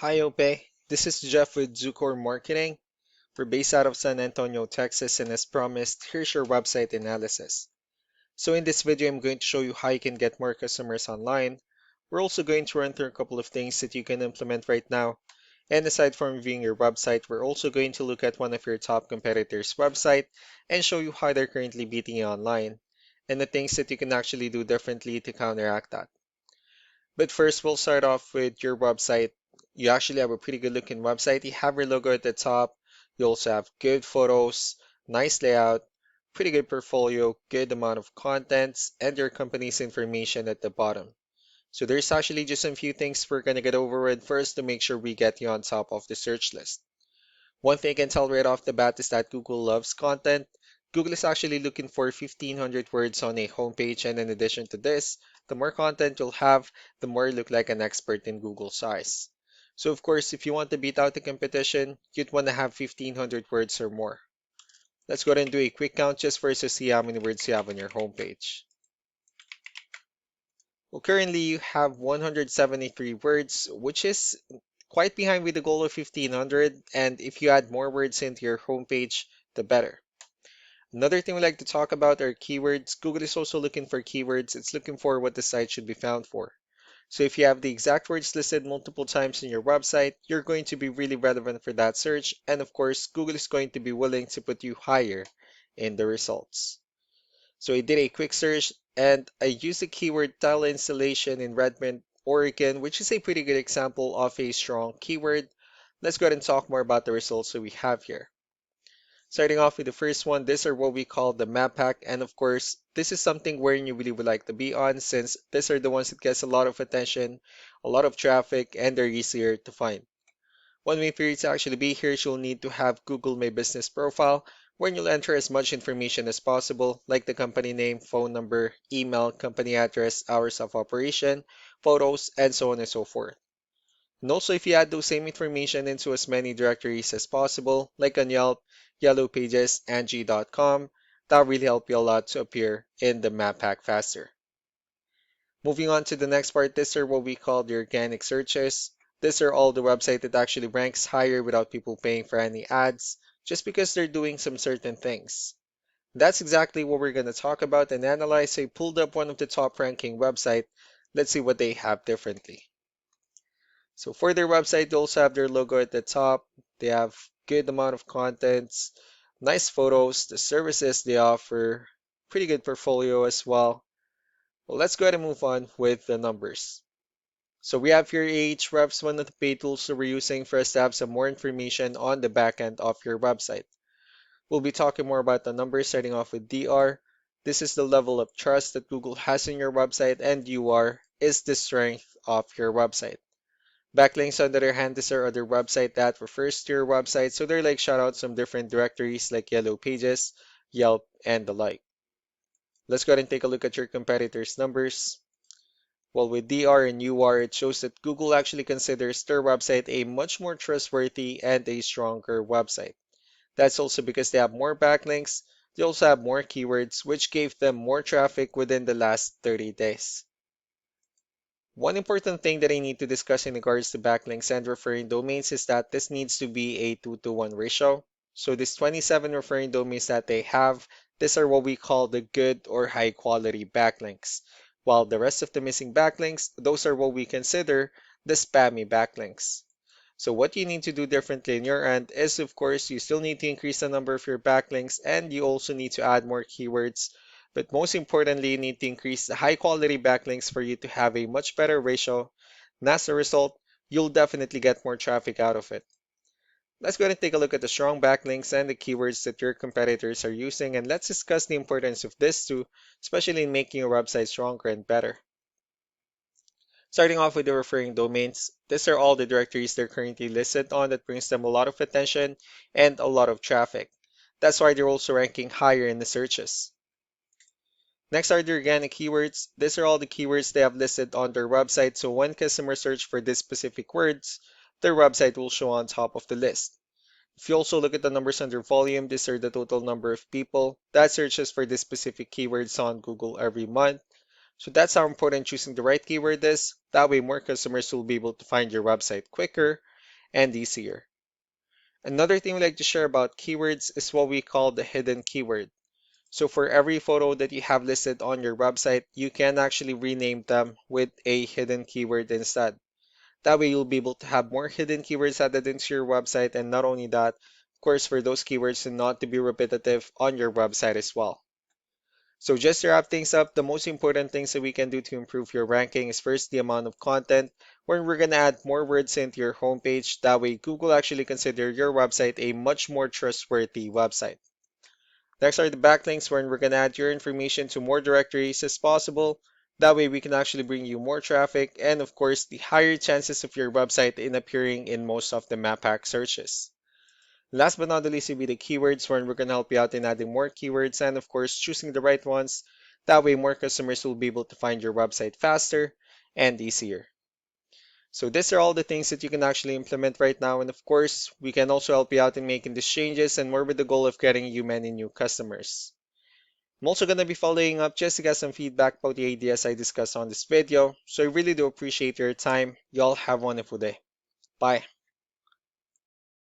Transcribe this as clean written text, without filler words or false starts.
Hi, Ope. This is Jeff with Zucor Marketing. We're based out of San Antonio, Texas, and as promised, here's your website analysis. So in this video, I'm going to show you how you can get more customers online. We're also going to run through a couple of things that you can implement right now. And aside from reviewing your website, we're also going to look at one of your top competitors' website and show you how they're currently beating you online and the things that you can actually do differently to counteract that. But first, we'll start off with your website. You actually have a pretty good looking website. You have your logo at the top. You also have good photos, nice layout, pretty good portfolio, good amount of contents, and your company's information at the bottom. So there's actually just a few things we're gonna get over with first to make sure we get you on top of the search list. One thing I can tell right off the bat is that Google loves content. Google is actually looking for 1,500 words on a homepage, and in addition to this, the more content you'll have, the more you look like an expert in Google's eyes. So of course, if you want to beat out the competition, you'd want to have 1,500 words or more. Let's go ahead and do a quick count just for us to see how many words you have on your homepage. Well, currently you have 173 words, which is quite behind with the goal of 1,500, and if you add more words into your homepage, the better. Another thing we like to talk about are keywords. Google is also looking for keywords. It's looking for what the site should be found for. So if you have the exact words listed multiple times in your website, you're going to be really relevant for that search. And of course, Google is going to be willing to put you higher in the results. So I did a quick search and I used the keyword tile installation in Redmond, Oregon, which is a pretty good example of a strong keyword. Let's go ahead and talk more about the results that we have here. Starting off with the first one, these are what we call the map pack. And of course, this is something where you really would like to be on since these are the ones that gets a lot of attention, a lot of traffic, and they're easier to find. One way for you to actually be here is you'll need to have Google My Business profile where you'll enter as much information as possible, like the company name, phone number, email, company address, hours of operation, photos, and so on and so forth. And also, if you add those same information into as many directories as possible, like on Yelp, Yellow Pages, Angie.com, that'll really help you a lot to appear in the map pack faster. Moving on to the next part, these are what we call the organic searches. These are all the website that actually ranks higher without people paying for any ads, just because they're doing some certain things. That's exactly what we're going to talk about and analyze. I pulled up one of the top ranking website. Let's see what they have differently. So for their website, they also have their logo at the top. They have good amount of contents, nice photos, the services they offer, pretty good portfolio as well. Well, let's go ahead and move on with the numbers. So we have here Ahrefs, one of the paid tools that we're using for us to have some more information on the back end of your website. We'll be talking more about the numbers starting off with DR. This is the level of trust that Google has in your website, and UR is the strength of your website. Backlinks, on the other hand, these are other website that refers to your website, so they're like shoutouts from different directories like Yellow Pages, Yelp, and the like. Let's go ahead and take a look at your competitors' numbers. Well, with DR and UR, it shows that Google actually considers their website a much more trustworthy and a stronger website. That's also because they have more backlinks, they also have more keywords, which gave them more traffic within the last 30 days. One important thing that I need to discuss in regards to backlinks and referring domains is that this needs to be a 2-to-1 ratio. So these 27 referring domains that they have, these are what we call the good or high quality backlinks. While the rest of the missing backlinks, those are what we consider the spammy backlinks. So what you need to do differently in your end is, of course, you still need to increase the number of your backlinks and you also need to add more keywords. But most importantly, you need to increase the high quality backlinks for you to have a much better ratio. And as a result, you'll definitely get more traffic out of it. Let's go ahead and take a look at the strong backlinks and the keywords that your competitors are using, and let's discuss the importance of this too, especially in making your website stronger and better. Starting off with the referring domains, these are all the directories they're currently listed on that brings them a lot of attention and a lot of traffic. That's why they're also ranking higher in the searches. Next are the organic keywords. These are all the keywords they have listed on their website, so when customers search for these specific words, their website will show on top of the list. If you also look at the numbers under volume, these are the total number of people that searches for these specific keywords on Google every month. So that's how important choosing the right keyword is. That way more customers will be able to find your website quicker, and easier. Another thing we like to share about keywords is what we call the hidden keyword. So for every photo that you have listed on your website, you can actually rename them with a hidden keyword instead. That way you'll be able to have more hidden keywords added into your website, and not only that, of course, for those keywords to not to be repetitive on your website as well. So just to wrap things up, the most important things that we can do to improve your ranking is first the amount of content, where we're going to add more words into your homepage. That way Google actually consider your website a much more trustworthy website. Next are the backlinks, where we're going to add your information to more directories as possible. That way we can actually bring you more traffic and of course the higher chances of your website in appearing in most of the map hack searches. Last but not the least will be the keywords, where we're going to help you out in adding more keywords and of course choosing the right ones. That way more customers will be able to find your website faster and easier. So these are all the things that you can actually implement right now, and of course we can also help you out in making these changes and more with the goal of getting you many new customers. I'm also going to be following up just to get some feedback about the ideas I discussed on this video, so I really do appreciate your time. Y'all have a wonderful day. Bye.